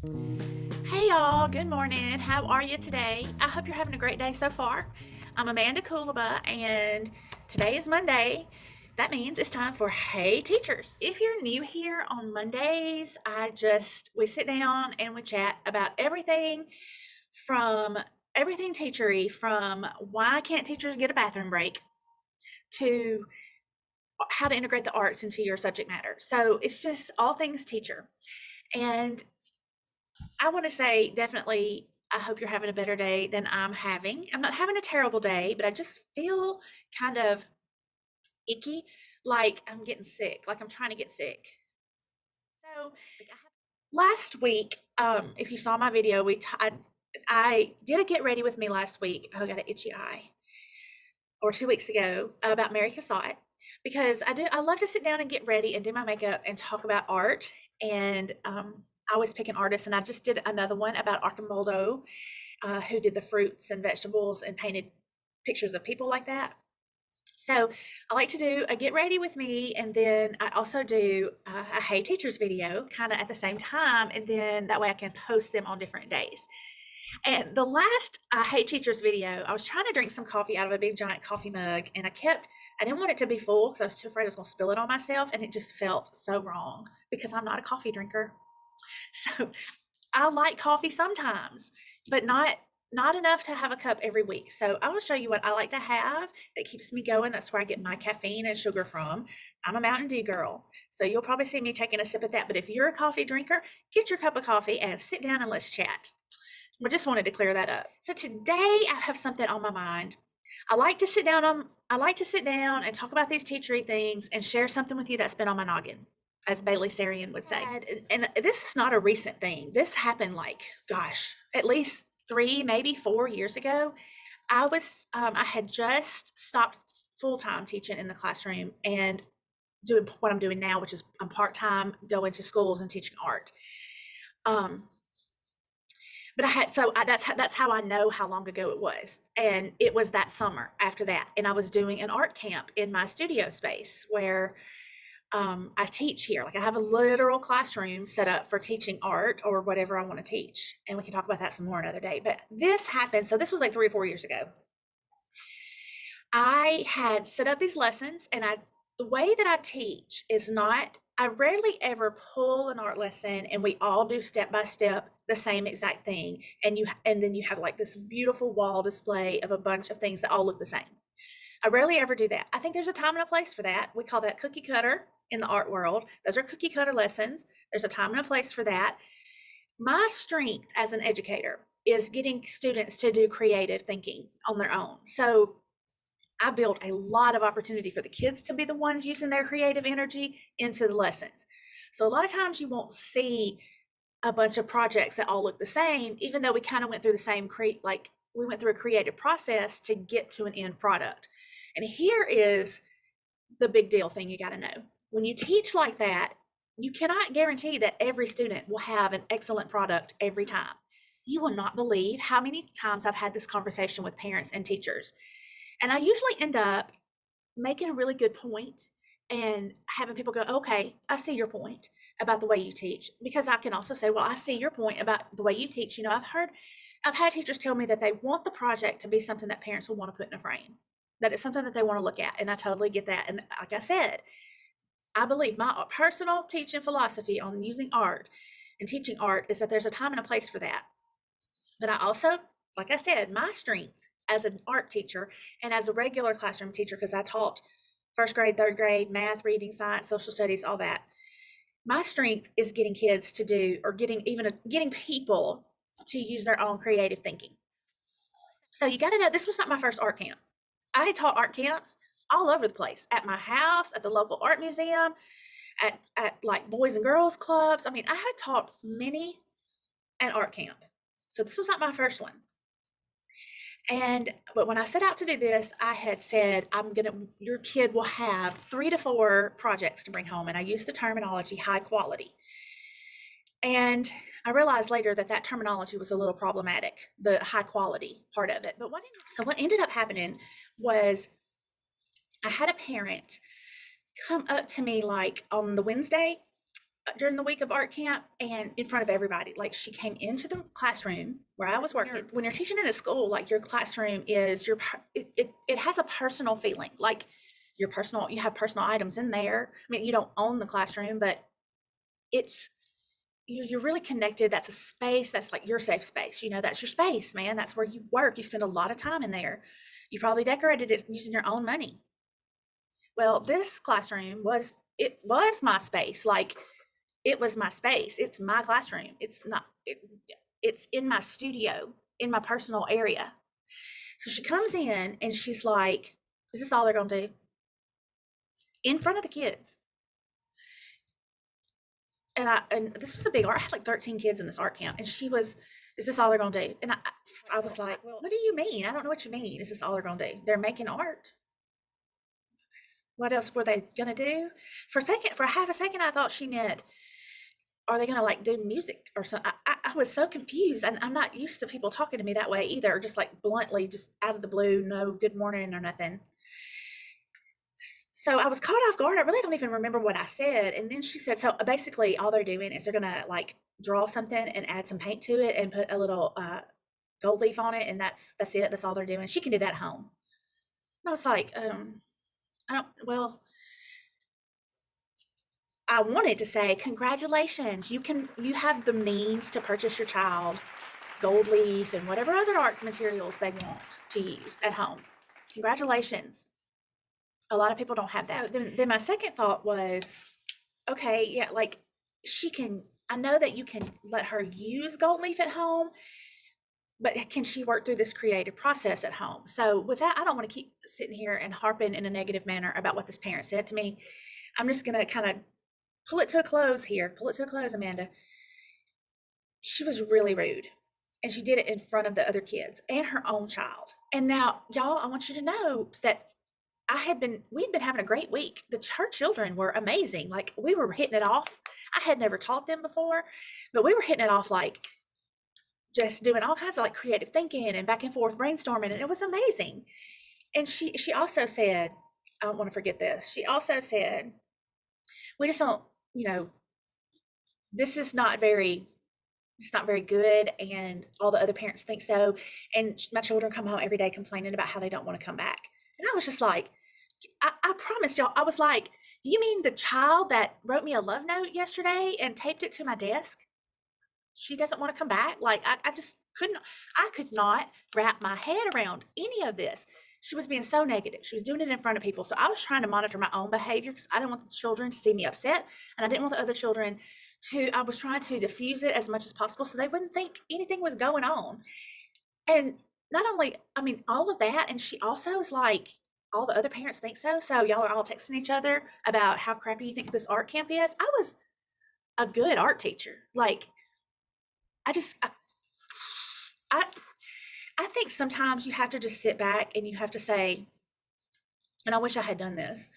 Hey y'all, good morning. How are you today? I hope you're having a great day so far. I'm Amanda Koonlaba, and today is Monday. That means it's time for Hey Teachers. If you're new here on Mondays, we sit down and we chat about from everything teachery, from why can't teachers get a bathroom break to how to integrate the arts into your subject matter. So it's just all things teacher. And I want to say definitely, I hope you're having a better day than I'm having. I'm not having a terrible day, but I just feel kind of icky, like I'm getting sick, like I'm trying to get sick. So last week, if you saw my video, I did a get ready with me last week. Oh, I got an itchy eye. Or 2 weeks ago about Mary Cassatt, because I love to sit down and get ready and do my makeup and talk about art. And I always pick an artist, and I just did another one about Archimboldo, who did the fruits and vegetables and painted pictures of people like that. So I like to do a get ready with me, and then I also do a Hey Teachers video kind of at the same time, and then that way I can post them on different days. And the last Hey Teachers video, I was trying to drink some coffee out of a big giant coffee mug, and I didn't want it to be full because I was too afraid I was going to spill it on myself, and it just felt so wrong because I'm not a coffee drinker. So I like coffee sometimes, but not enough to have a cup every week. So I will show you what I like to have that keeps me going. That's where I get my caffeine and sugar from. I'm a Mountain Dew girl, so you'll probably see me taking a sip of that. But if you're a coffee drinker, get your cup of coffee and sit down and let's chat. I just wanted to clear that up. So today I have something on my mind. I like to sit down and talk about these teachery things and share something with you that's been on my noggin, as Bailey Sarian would say. And this is not a recent thing. This happened like, gosh, at least 3, maybe 4 years ago. I had just stopped full time teaching in the classroom and doing what I'm doing now, which is I'm part time going to schools and teaching art. Um, but that's how I know how long ago it was, and it was that summer after that, and I was doing an art camp in my studio space where I teach here. Like I have a literal classroom set up for teaching art or whatever I want to teach, and we can talk about that some more another day. But this happened, so this was like 3 or 4 years ago. I had set up these lessons, and the way that I teach is not, I rarely ever pull an art lesson and we all do step by step the same exact thing. And then you have like this beautiful wall display of a bunch of things that all look the same. I rarely ever do that. I think there's a time and a place for that. We call that cookie cutter in the art world. Those are cookie cutter lessons. There's a time and a place for that. My strength as an educator is getting students to do creative thinking on their own. So I built a lot of opportunity for the kids to be the ones using their creative energy into the lessons. So a lot of times you won't see a bunch of projects that all look the same, even though we kind of went through the same like we went through a creative process to get to an end product. And here is the big deal thing you got to know. When you teach like that, you cannot guarantee that every student will have an excellent product every time. You will not believe how many times I've had this conversation with parents and teachers. And I usually end up making a really good point and having people go, okay, I see your point about the way you teach. Because I can also say, well, I see your point about the way you teach. I've had teachers tell me that they want the project to be something that parents will want to put in a frame, that it's something that they want to look at. And I totally get that. And like I said, I believe my personal teaching philosophy on using art and teaching art is that there's a time and a place for that. But I also, like I said, my strength as an art teacher and as a regular classroom teacher, because I taught first grade, third grade, math, reading, science, social studies, all that. My strength is getting kids to do, or getting people to use their own creative thinking. So you got to know, this was not my first art camp. I had taught art camps all over the place, at my house, at the local art museum, at like boys and girls clubs. I mean, I had taught many an art camp. So this was not my first one. But when I set out to do this, I had said, your kid will have 3 to 4 projects to bring home. And I used the terminology high quality. And I realized later that that terminology was a little problematic, the high quality part of it. What ended up happening was I had a parent come up to me like on the Wednesday during the week of art camp and in front of everybody. Like she came into the classroom where I was working. When you're teaching in a school, like your classroom is it has a personal feeling. Like your personal, you have personal items in there. I mean, you don't own the classroom, but it's you're really connected. That's a space. That's like your safe space. You know, that's your space, man. That's where you work. You spend a lot of time in there. You probably decorated it using your own money. Well, this classroom was my space. Like it was my space. It's my classroom. It's in my studio, in my personal area. So she comes in and she's like, is this all they're going to do? In front of the kids. And this was a big art. I had like 13 kids in this art camp. And she was, is this all they're going to do? And I was like, what do you mean? I don't know what you mean. Is this all they're going to do? They're making art. What else were they going to do? For half a second, I thought she meant, are they going to like do music or something? I was so confused, and I'm not used to people talking to me that way either, just like bluntly, just out of the blue, no good morning or nothing. So I was caught off guard. I really don't even remember what I said. And then she said, so basically all they're doing is they're going to like draw something and add some paint to it and put a little gold leaf on it. And that's it. That's all they're doing. She can do that at home. And I was like, I wanted to say, congratulations, you have the means to purchase your child gold leaf and whatever other art materials they want to use at home. Congratulations. A lot of people don't have that. So then my second thought was, okay, yeah, like I know that you can let her use gold leaf at home, but can she work through this creative process at home? So with that, I don't want to keep sitting here and harping in a negative manner about what this parent said to me. I'm just going to kind of pull it to a close here. Pull it to a close, Amanda. She was really rude. And she did it in front of the other kids and her own child. And now, y'all, I want you to know that we'd been having a great week. Her children were amazing. Like we were hitting it off. I had never taught them before, but we were hitting it off like just doing all kinds of like creative thinking and back and forth brainstorming. And it was amazing. And she also said, I don't want to forget this. She also said, we just don't, this is not very it's not very good, and all the other parents think so, and my children come home every day complaining about how they don't want to come back. And I was just like, I promised y'all, I was like, you mean the child that wrote me a love note yesterday and taped it to my desk, she doesn't want to come back? Like I just could not wrap my head around any of this. She was being so negative. She was doing it in front of people. So I was trying to monitor my own behavior because I didn't want the children to see me upset, and I didn't want the other children I was trying to diffuse it as much as possible so they wouldn't think anything was going on. And not only, I mean, all of that, and she also was like, all the other parents think so. So y'all are all texting each other about how crappy you think this art camp is. I was a good art teacher. Like, I just, I think sometimes you have to just sit back and you have to say, and I wish I had done this.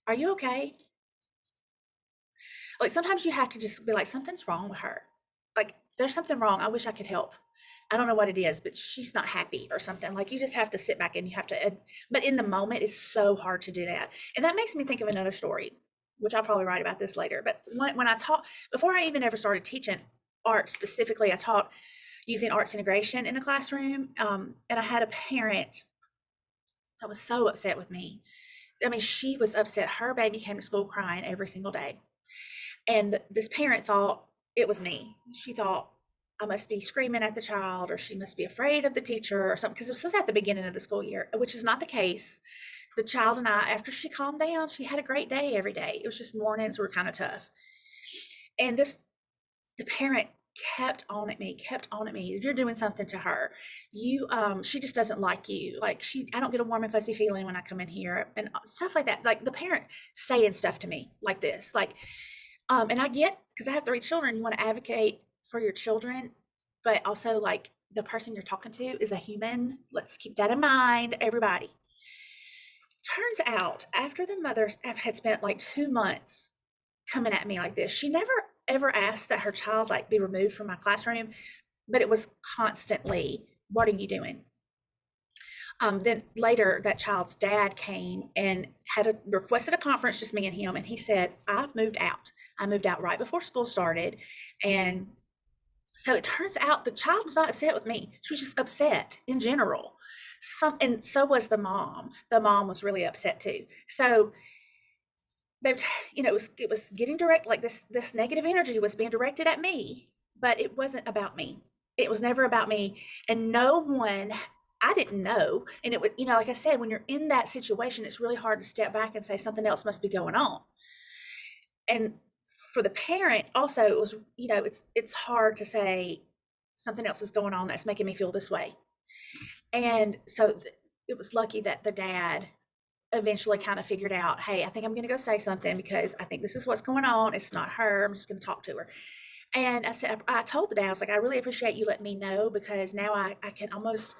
Are you okay? Like sometimes you have to just be like, something's wrong with her. Like there's something wrong. I wish I could help. I don't know what it is, but she's not happy or something. Like you just have to sit back and you have to, but in the moment, it's so hard to do that. And that makes me think of another story, which I'll probably write about this later. But when I taught, before I even ever started teaching art specifically, I taught using arts integration in a classroom. And I had a parent that was so upset with me. I mean, she was upset. Her baby came to school crying every single day. And this parent thought it was me. She thought I must be screaming at the child, or she must be afraid of the teacher or something, because it was at the beginning of the school year, which is not the case. The child and I, after she calmed down, she had a great day every day. It was just mornings were kind of tough. And the parent kept on at me. You're doing something to her. She just doesn't like you. Like I don't get a warm and fuzzy feeling when I come in here and stuff like that. Like the parent saying stuff to me like this, like, and I get, because I have 3 children, you want to advocate for your children, but also like the person you're talking to is a human. Let's keep that in mind, everybody. Turns out after the mother had spent like 2 months coming at me like this, she never ever asked that her child like be removed from my classroom, but it was constantly, what are you doing? Then later, that child's dad came and requested a conference, just me and him, and he said, I've moved out. I moved out right before school started. And so it turns out the child was not upset with me. She was just upset in general. And so was the mom. The mom was really upset too. So they've, it was getting direct, like this negative energy was being directed at me, but it wasn't about me. It was never about me. And no one, I didn't know. And it was, like I said, when you're in that situation, it's really hard to step back and say something else must be going on. And for the parent also, it was, it's hard to say something else is going on that's making me feel this way. And so it was lucky that the dad eventually kind of figured out, hey, I think I'm going to go say something because I think this is what's going on. It's not her. I'm just going to talk to her. And I said, I told the dad, I was like, I really appreciate you letting me know, because now I can almost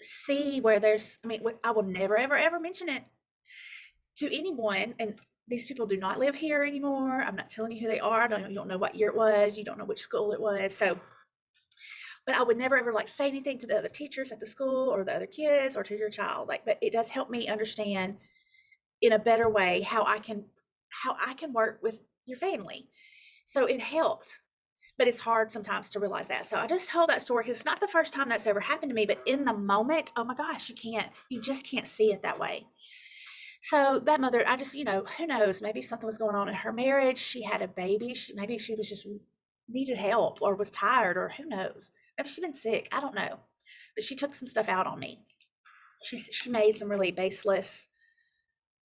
see where I will never, ever, ever mention it to anyone. And these people do not live here anymore. I'm not telling you who they are. You don't know what year it was. You don't know which school it was. So, but I would never ever like say anything to the other teachers at the school or the other kids or to your child. But it does help me understand in a better way how I can work with your family. So it helped. But it's hard sometimes to realize that. So I just told that story because it's not the first time that's ever happened to me, but in the moment, oh my gosh, you just can't see it that way. So that mother, I just, who knows, maybe something was going on in her marriage. She had a baby. Maybe she was just needed help or was tired, or who knows. Maybe she'd been sick. I don't know. But she took some stuff out on me. She made some really baseless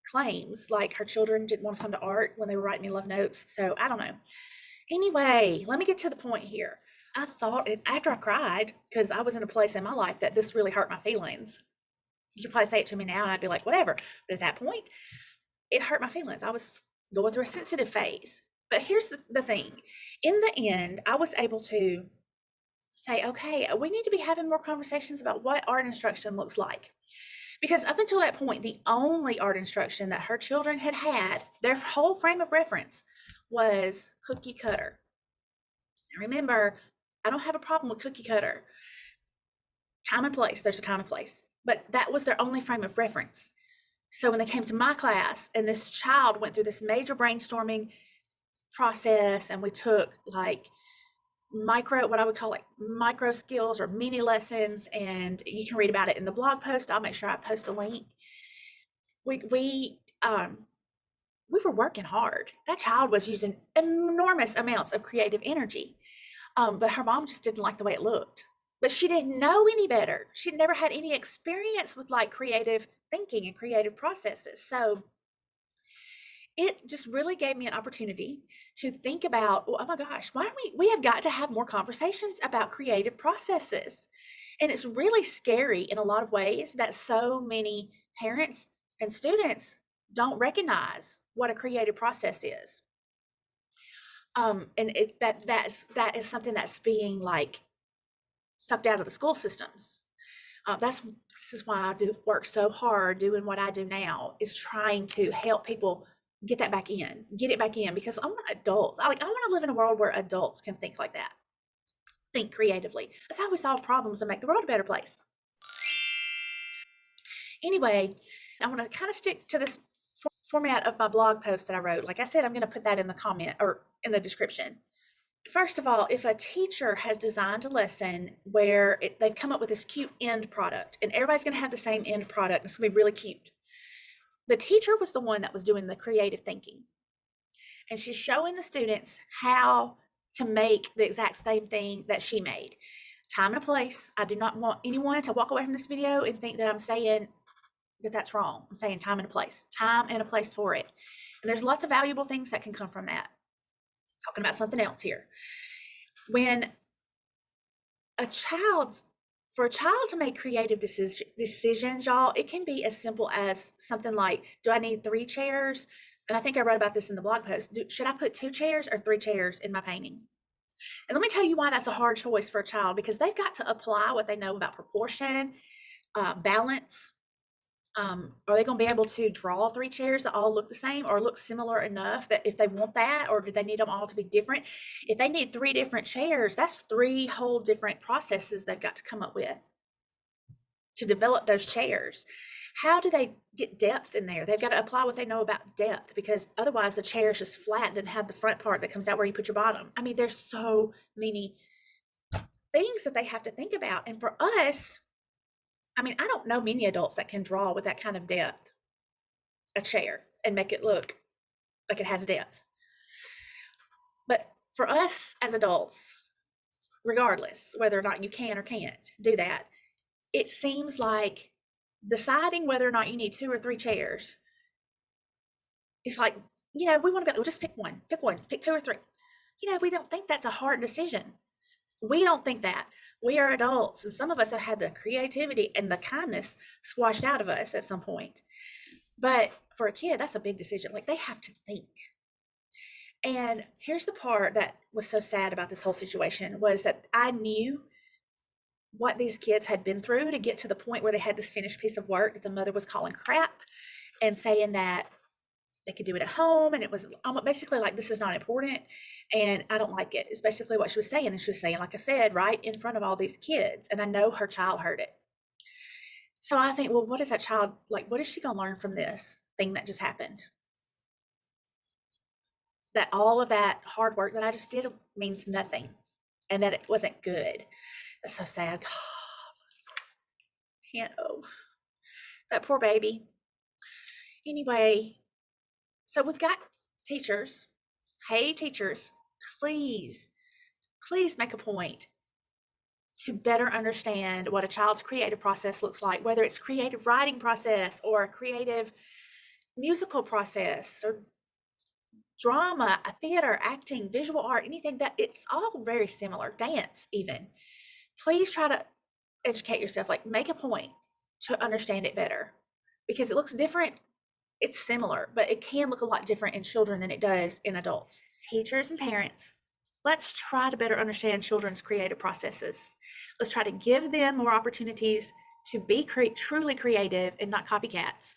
claims, like her children didn't want to come to art when they were writing me love notes. So I don't know. Anyway, let me get to the point here. I thought, after I cried, because I was in a place in my life that this really hurt my feelings. You could probably say it to me now and I'd be like, whatever. But at that point, it hurt my feelings. I was going through a sensitive phase. But here's the thing. In the end, I was able to say, okay, we need to be having more conversations about what art instruction looks like. Because up until that point, the only art instruction that her children had, their whole frame of reference was cookie cutter. Now remember, I don't have a problem with cookie cutter. Time and place, there's a time and place. But that was their only frame of reference. So when they came to my class and this child went through this major brainstorming process, and we took like what I would call like micro skills or mini lessons, and you can read about it in the blog post. I'll make sure I post a link. We were working hard. That child was using enormous amounts of creative energy. But her mom just didn't like the way it looked. But she didn't know any better. She'd never had any experience with like creative thinking and creative processes. So it just really gave me an opportunity to think about, oh my gosh, why don't we have got to have more conversations about creative processes. And it's really scary in a lot of ways that so many parents and students don't recognize what a creative process is. And that is something that's being like sucked out of the school systems. This is why I do work so hard doing what I do now, is trying to help people get it back in, because I want adults. I want to live in a world where adults can think like that, think creatively. That's how we solve problems and make the world a better place. Anyway, I want to kind of stick to this format of my blog post that I wrote. Like I said, I'm going to put that in the comment or in the description. First of all, if a teacher has designed a lesson where they've come up with this cute end product, and everybody's going to have the same end product, it's going to be really cute. The teacher was the one that was doing the creative thinking. And she's showing the students how to make the exact same thing that she made. Time and a place. I do not want anyone to walk away from this video and think that I'm saying that that's wrong. I'm saying time and a place. Time and a place for it. And there's lots of valuable things that can come from that. Talking about something else here. When for a child to make creative decisions, y'all, it can be as simple as something like, do I need 3 chairs? And I think I wrote about this in the blog post. Should I put 2 chairs or 3 chairs in my painting? And let me tell you why that's a hard choice for a child, because they've got to apply what they know about proportion, balance. Are they going to be able to draw 3 chairs that all look the same or look similar enough that if they want that, or do they need them all to be different? If they need 3 different chairs, that's 3 whole different processes they've got to come up with. to develop those chairs. How do they get depth in there? They've got to apply what they know about depth, because otherwise the chair is just flat and have the front part that comes out where you put your bottom. I mean, there's so many things that they have to think about. And for us, I mean, I don't know many adults that can draw with that kind of depth a chair and make it look like it has depth. But for us as adults, regardless whether or not you can or can't do that, it seems like deciding whether or not you need 2 or 3 chairs, it's like, we want to be, well, just pick one, pick 2 or 3. We don't think that's a hard decision. We don't think that. We are adults, and some of us have had the creativity and the kindness squashed out of us at some point. But for a kid, that's a big decision. Like, they have to think. And here's the part that was so sad about this whole situation, was that I knew what these kids had been through to get to the point where they had this finished piece of work that the mother was calling crap and saying that they could do it at home, and it was basically like, this is not important and I don't like it. It's basically what she was saying. And she was saying, like I said, right in front of all these kids, and I know her child heard it. So I think, well, what is that child like? What is she going to learn from this thing that just happened? That all of that hard work that I just did means nothing, and that it wasn't good. That's so sad. Can't, oh, that poor baby. Anyway, so we've got teachers. Hey, teachers, please, please make a point to better understand what a child's creative process looks like, whether it's creative writing process or a creative musical process or drama, a theater, acting, visual art, anything, that it's all very similar, dance even. Please try to educate yourself, like make a point to understand it better, because it looks different. It's similar, but it can look a lot different in children than it does in adults. Teachers and parents, let's try to better understand children's creative processes. Let's try to give them more opportunities to be truly creative and not copycats.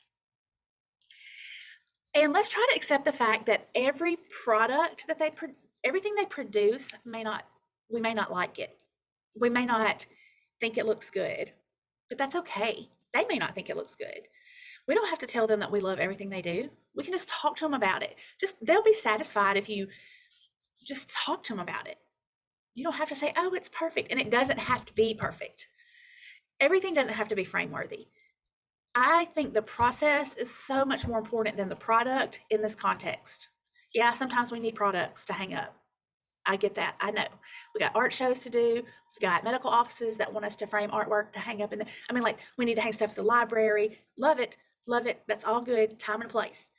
And let's try to accept the fact that every product that everything they produce we may not like it. We may not think it looks good, but that's okay. They may not think it looks good. We don't have to tell them that we love everything they do. We can just talk to them about it. They'll be satisfied if you just talk to them about it. You don't have to say, oh, it's perfect. And it doesn't have to be perfect. Everything doesn't have to be frame worthy. I think the process is so much more important than the product in this context. Yeah, sometimes we need products to hang up. I get that. I know. We got art shows to do. We've got medical offices that want us to frame artwork to hang up in the, we need to hang stuff at the library. Love it. Love it. That's all good. Time and place.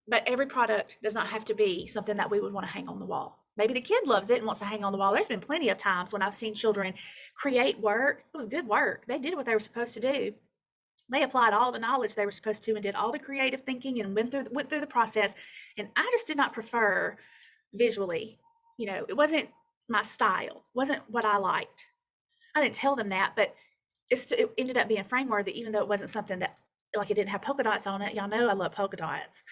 But every product does not have to be something that we would want to hang on the wall. Maybe the kid loves it and wants to hang on the wall. There's been plenty of times when I've seen children create work. It was good work. They did what they were supposed to do. They applied all the knowledge they were supposed to and did all the creative thinking and went through the process. And I just did not prefer visually. It wasn't my style, wasn't what I liked. I didn't tell them that, but it ended up being frame worthy, even though it wasn't something that, like, it didn't have polka dots on it. Y'all know I love polka dots.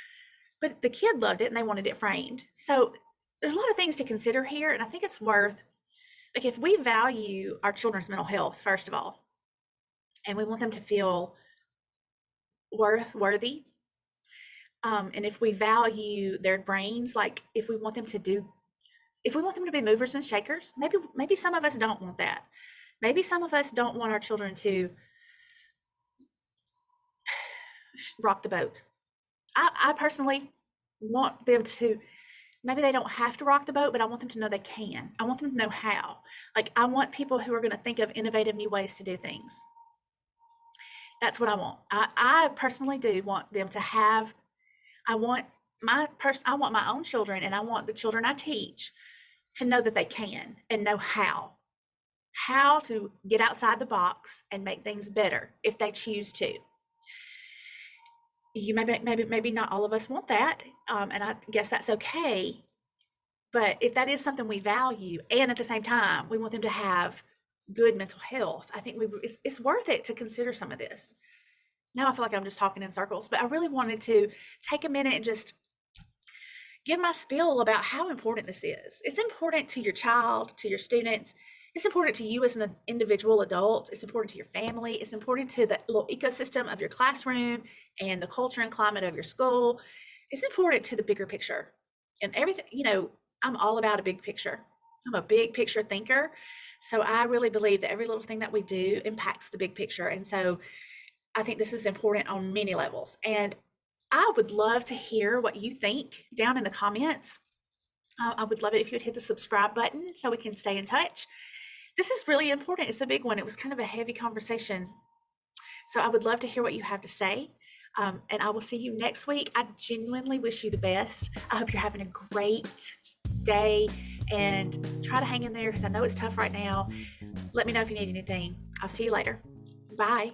But the kid loved it and they wanted it framed. So there's a lot of things to consider here. And I think it's worth, like, if we value our children's mental health, first of all, and we want them to feel worthy, and if we value their brains, like if we want them to be movers and shakers, maybe some of us don't want that. Maybe some of us don't want our children to rock the boat. I personally want them to, maybe they don't have to rock the boat, but I want them to know they can. I want them to know how. Like, I want people who are going to think of innovative new ways to do things. That's what I want. I personally do want them to have, I want my own children, and I want the children I teach to know that they can and know how to get outside the box and make things better if they choose to. You maybe not all of us want that, and I guess that's okay. But if that is something we value, and at the same time we want them to have good mental health, I think it's worth it to consider some of this. Now I feel like I'm just talking in circles, but I really wanted to take a minute and just give my spiel about how important this is. It's important to your child, to your students. It's important to you as an individual adult. It's important to your family. It's important to the little ecosystem of your classroom and the culture and climate of your school. It's important to the bigger picture and everything. I'm all about a big picture. I'm a big picture thinker. So I really believe that every little thing that we do impacts the big picture. And so I think this is important on many levels. And I would love to hear what you think down in the comments. I would love it if you would hit the subscribe button so we can stay in touch. This is really important. It's a big one. It was kind of a heavy conversation. So I would love to hear what you have to say. And I will see you next week. I genuinely wish you the best. I hope you're having a great day and try to hang in there because I know it's tough right now. Let me know if you need anything. I'll see you later. Bye.